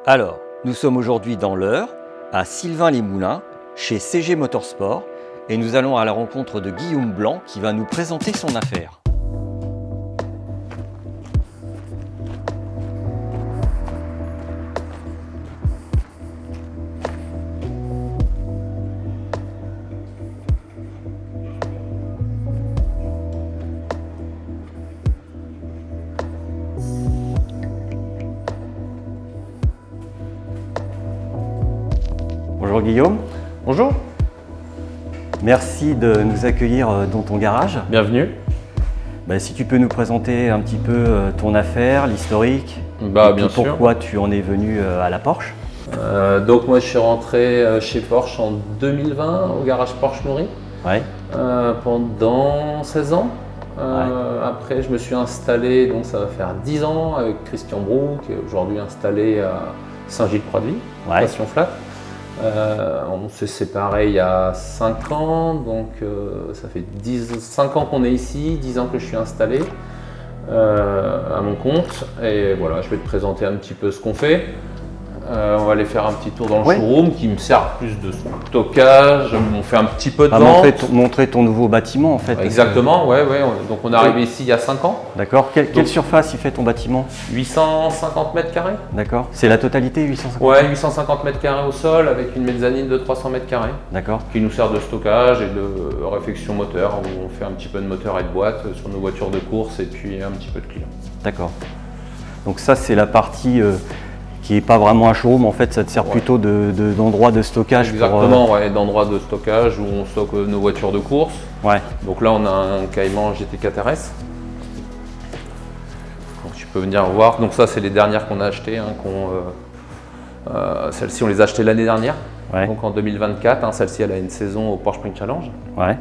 Alors, nous sommes aujourd'hui dans l'Eure, à Sylvain-les-Moulins, chez CG Motorsport, et nous allons à la rencontre de Guillaume Blanc qui va nous présenter son affaire. Bonjour Guillaume. Bonjour. Merci de nous accueillir dans ton garage. Bienvenue. Si tu peux nous présenter un petit peu ton affaire, l'historique, et Bien puis sûr. pourquoi tu en es venu à la Porsche. Donc moi je suis rentré chez Porsche en 2020 au garage Porsche Nourri Ouais. pendant 16 ans. Après je me suis installé, donc ça va faire 10 ans avec Christian Brou qui est aujourd'hui installé à Saint-Gilles-Croix-de-Vie, Ouais. Passion Flat. On s'est séparés il y a 5 ans, donc ça fait 5 ans qu'on est ici, 10 ans que je suis installé à mon compte. Et voilà, je vais te présenter un petit peu ce qu'on fait. On va aller faire un petit tour dans le Ouais. showroom qui me sert plus de stockage. On fait un petit peu de vente. Montrer ton nouveau bâtiment en fait. Exactement, ouais. Donc on est arrivé ici il y a 5 ans. D'accord. Quelle surface il fait ton bâtiment? 850 mètres carrés. D'accord. C'est la totalité 850? Ouais, 850 mètres carrés au sol avec une mezzanine de 300 mètres carrés. D'accord. Qui nous sert de stockage et de réfection moteur, où on fait un petit peu de moteur et de boîte sur nos voitures de course et puis un petit peu de clients. D'accord. Donc ça c'est la partie qui n'est pas vraiment un showroom, en fait ça te sert plutôt d'endroit de stockage. Exactement, ouais, d'endroit de stockage où on stocke nos voitures de course. Ouais. Donc là on a un Cayman GT4 RS. Donc tu peux venir voir, donc ça c'est les dernières qu'on a achetées. Celles-ci on les a achetées l'année dernière, Ouais. donc en 2024. Celle-ci elle a une saison au Porsche Sprint Challenge. Ouais.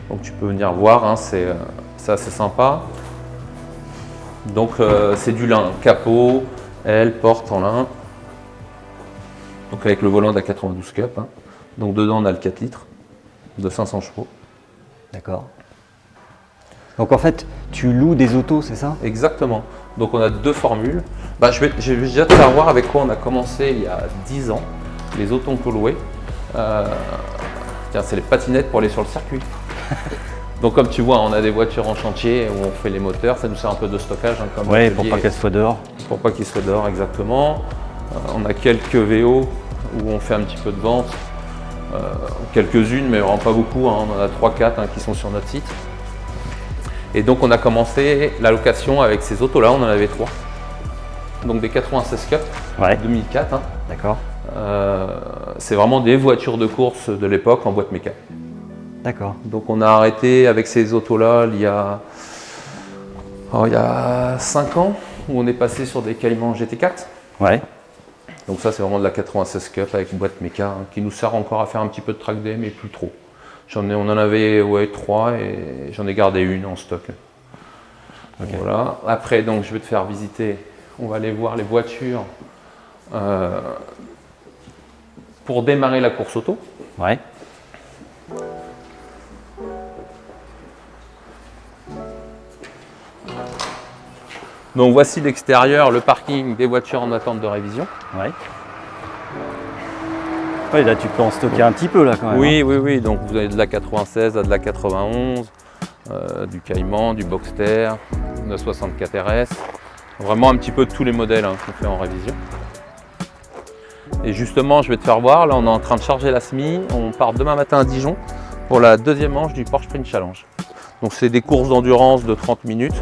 Donc tu peux venir voir, c'est assez sympa. Donc c'est du lin, capot, aile, porte en lin. Donc avec le volant de la 92 Cup. Donc dedans on a le 4 litres de 500 chevaux. D'accord. Donc en fait tu loues des autos, c'est ça? Exactement. Donc on a deux formules. Je vais déjà te faire voir avec quoi on a commencé il y a 10 ans. Les autos qu'on peut louer. Tiens, c'est les patinettes pour aller sur le circuit. Donc comme tu vois, on a des voitures en chantier où on fait les moteurs, ça nous sert un peu de stockage. Comme Ouais, pour pas qu'elles soient dehors. Pour pas qu'ils soient dehors, exactement. On a quelques VO où on fait un petit peu de vente. Quelques-unes, mais vraiment pas beaucoup. On en a 3-4 qui sont sur notre site. Et donc on a commencé la location avec ces autos-là, on en avait 3. Donc des 96 Cup, Ouais. 2004. D'accord. C'est vraiment des voitures de course de l'époque en boîte méca. D'accord. Donc on a arrêté avec ces autos-là il y a 5 ans, où on est passé sur des Cayman GT4. Ouais. Donc ça c'est vraiment de la 96 Cup avec une boîte méca qui nous sert encore à faire un petit peu de track day, mais plus trop. On en avait 3 et j'en ai gardé une en stock. Okay. Voilà. Après donc je vais te faire visiter, on va aller voir les voitures pour démarrer la course auto. Ouais. Donc voici l'extérieur, le parking des voitures en attente de révision. Ouais. Ouais, là tu peux en stocker un petit peu là quand même. Oui. Donc vous avez de la 96 à de la 91, du Cayman, du Boxster, de la 64 RS. Vraiment un petit peu de tous les modèles qu'on fait en révision. Et justement, je vais te faire voir, là on est en train de charger la SMI. On part demain matin à Dijon pour la deuxième manche du Porsche Sprint Challenge. Donc c'est des courses d'endurance de 30 minutes.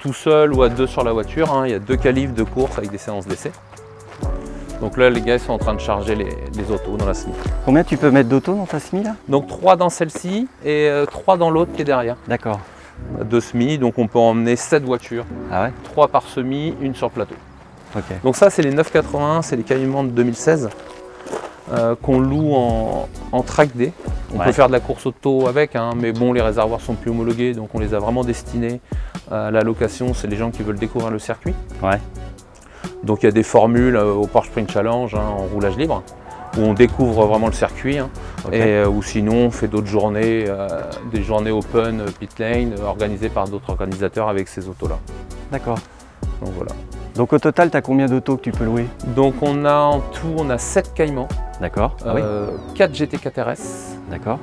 Tout seul ou à deux sur la voiture, il y a 2 qualifs de course avec des séances d'essai. Donc là les gars ils sont en train de charger les autos dans la SMI. Combien tu peux mettre d'autos dans ta SMI là? Donc 3 dans celle-ci et 3 dans l'autre qui est derrière. D'accord. 2 SMI, donc on peut emmener 7 voitures. Ah ouais? 3 par SMI, une sur plateau. Ok. Donc ça c'est les 981, c'est les Cayman de 2016 qu'on loue en track day. On peut faire de la course auto avec, mais bon les réservoirs sont plus homologués, donc on les a vraiment destinés à la location, c'est les gens qui veulent découvrir le circuit. Ouais. Donc il y a des formules au Porsche Sprint Challenge en roulage libre, où on découvre vraiment le circuit, et ou sinon on fait d'autres journées, des journées open pit lane organisées par d'autres organisateurs avec ces autos là. D'accord. Donc voilà. Donc au total, tu as combien d'autos que tu peux louer? Donc on a en tout, on a 7 Caïmans, D'accord. Ah oui. 4 GT4 RS, D'accord.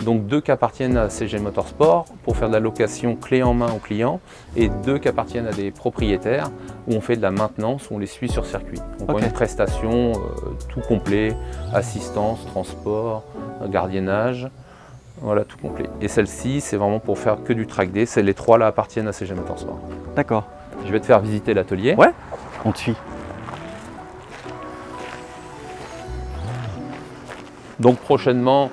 donc 2 qui appartiennent à CG Motorsport pour faire de la location clé en main aux clients et 2 qui appartiennent à des propriétaires où on fait de la maintenance, où on les suit sur circuit. Donc Ok. une prestation tout complet, assistance, transport, gardiennage, voilà tout complet. Et celle-ci, c'est vraiment pour faire que du track day. Les 3 là appartiennent à CG Motorsport. D'accord. Je vais te faire visiter l'atelier. Ouais. On te suit. Donc prochainement,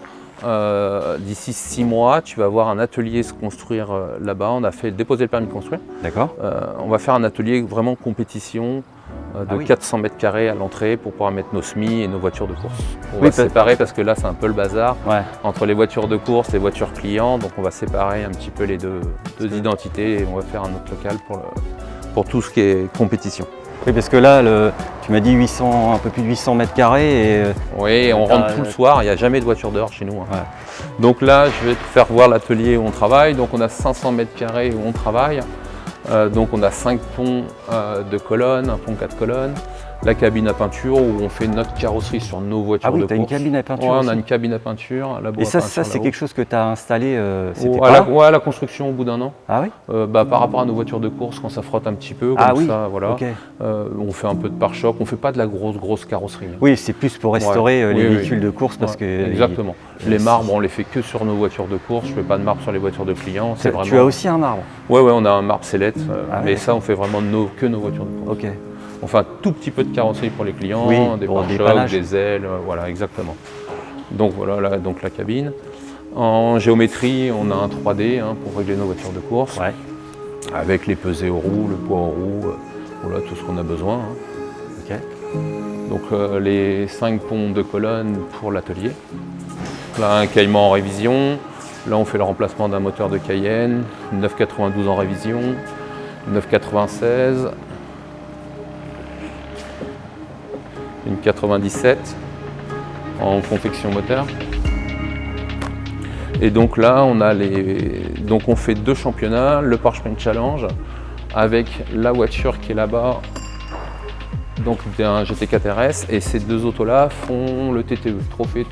d'ici 6 mois, tu vas voir un atelier se construire là-bas. On a fait déposer le permis de construire. D'accord. On va faire un atelier vraiment compétition de 400 mètres carrés à l'entrée pour pouvoir mettre nos semis et nos voitures de course. On va séparer parce que là c'est un peu le bazar entre les voitures de course et les voitures clients. Donc on va séparer un petit peu les deux identités et on va faire un autre local pour tout ce qui est compétition. Oui, parce que là, tu m'as dit 800, un peu plus de 800 mètres carrés. Et, oui, on rentre tout le soir, il n'y a jamais de voiture dehors chez nous. Hein. Ouais. Donc là, je vais te faire voir l'atelier où on travaille. Donc on a 500 mètres carrés où on travaille. Donc on a 5 ponts de colonnes, un pont 4 colonnes, la cabine à peinture où on fait notre carrosserie sur nos voitures de course. Ah oui, tu as une cabine à peinture aussi. On a une cabine à peinture, un labo et ça, à peinture. Ça c'est quelque chose que tu as installé à la construction au bout d'un an. Ah oui par rapport à nos voitures de course, quand ça frotte un petit peu, comme ça, voilà. Okay. On fait un peu de pare-choc, on fait pas de la grosse carrosserie. Oui, c'est plus pour restaurer les véhicules de course parce que... Exactement. Les marbres, on les fait que sur nos voitures de course, je fais pas de marbre sur les voitures de clients. Vraiment... Tu as aussi un marbre? Oui, on a un marbre sellette, mais ça on fait vraiment que nos voitures de course. Okay. On fait un tout petit peu de carrosserie pour les clients, des pare-chocs, des ailes, voilà, exactement. Donc voilà, là, donc la cabine. En géométrie, on a un 3D pour régler nos voitures de course, avec les pesées aux roues, le poids aux roues, voilà, tout ce qu'on a besoin. Okay. Donc les 5 ponts de colonne pour l'atelier. Là, un Caïman en révision. Là, on fait le remplacement d'un moteur de Cayenne, une 992 en révision, une 996. Une 97 en confection moteur. Et donc là, on fait 2 championnats, le Porsche Sprint Challenge avec la voiture qui est là-bas, donc d'un GT4 RS, et ces 2 autos-là font le TTE, trophée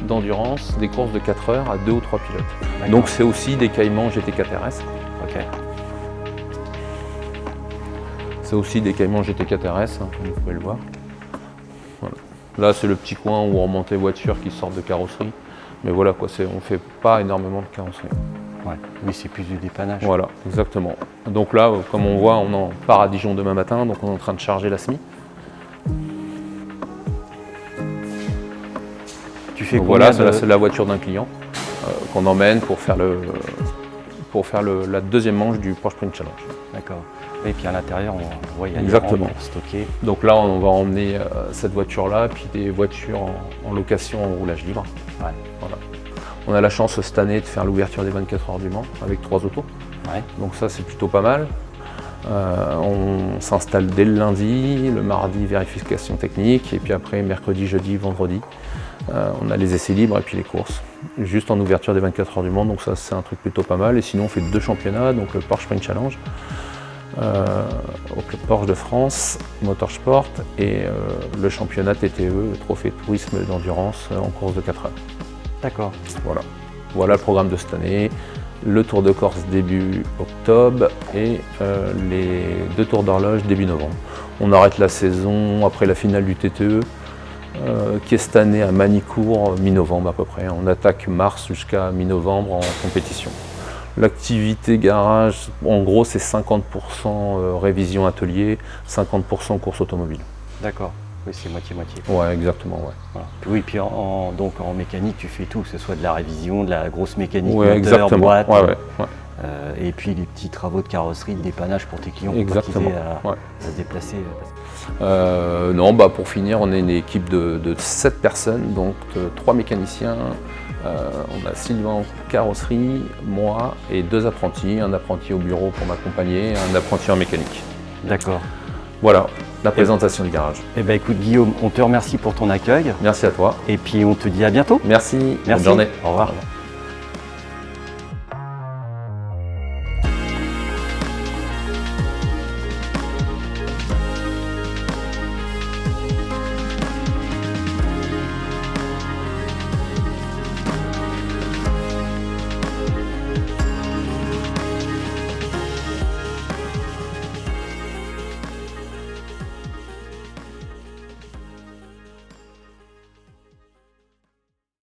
d'endurance, des courses de 4 heures à 2 ou 3 pilotes. Donc c'est aussi des Caïmans GT4 RS. Okay. C'est aussi des Caïmans GT4 RS, comme vous pouvez le voir. Voilà. Là, c'est le petit coin où on remonte les voitures qui sortent de carrosserie. Mais voilà, on ne fait pas énormément de carrosserie. Ouais. Oui, c'est plus du dépannage. Voilà, exactement. Donc là, comme on voit, on en part à Dijon demain matin, donc on est en train de charger la SMI. Tu fais voilà, c'est la voiture d'un client qu'on emmène pour faire la deuxième manche du Porsche Sprint Challenge. D'accord. Et puis à l'intérieur, on voit il y a exactement pour stocker. Donc là, on va emmener cette voiture-là, puis des voitures en location en roulage libre. Ouais. Voilà. On a la chance cette année de faire l'ouverture des 24 heures du Mans avec 3 autos. Ouais. Donc ça, c'est plutôt pas mal. On s'installe dès le lundi, le mardi, vérification technique, et puis après, mercredi, jeudi, vendredi, on a les essais libres et puis les courses. Juste en ouverture des 24 heures du Mans, donc ça, c'est un truc plutôt pas mal. Et sinon, on fait 2 championnats, donc le Porsche Sprint Challenge, au Club Porsche de France, Motorsport, et le championnat TTE, Trophée Tourisme d'Endurance, en course de 4 heures. D'accord. Voilà le programme de cette année. Le Tour de Corse début octobre et les 2 tours d'horloge début novembre. On arrête la saison après la finale du TTE, qui est cette année à Manicourt, mi-novembre à peu près. On attaque mars jusqu'à mi-novembre en compétition. L'activité garage, en gros, c'est 50% révision atelier, 50% course automobile. D'accord. Oui, c'est moitié-moitié. Ouais, exactement. Ouais. Voilà. Oui, puis donc en mécanique, tu fais tout, que ce soit de la révision, de la grosse mécanique, ouais, moteur, boîte, ouais. Et puis les petits travaux de carrosserie, de dépannage pour tes clients, pour pas qu'ils aient à se déplacer. Non, pour finir, on est une équipe de 7 personnes, donc 3 mécaniciens. On a Sylvain en carrosserie, moi et 2 apprentis, un apprenti au bureau pour m'accompagner, un apprenti en mécanique. D'accord. Voilà, la présentation du garage. Eh bien écoute Guillaume, on te remercie pour ton accueil. Merci à toi. Et puis on te dit à bientôt. Merci. Bonne journée. Au revoir.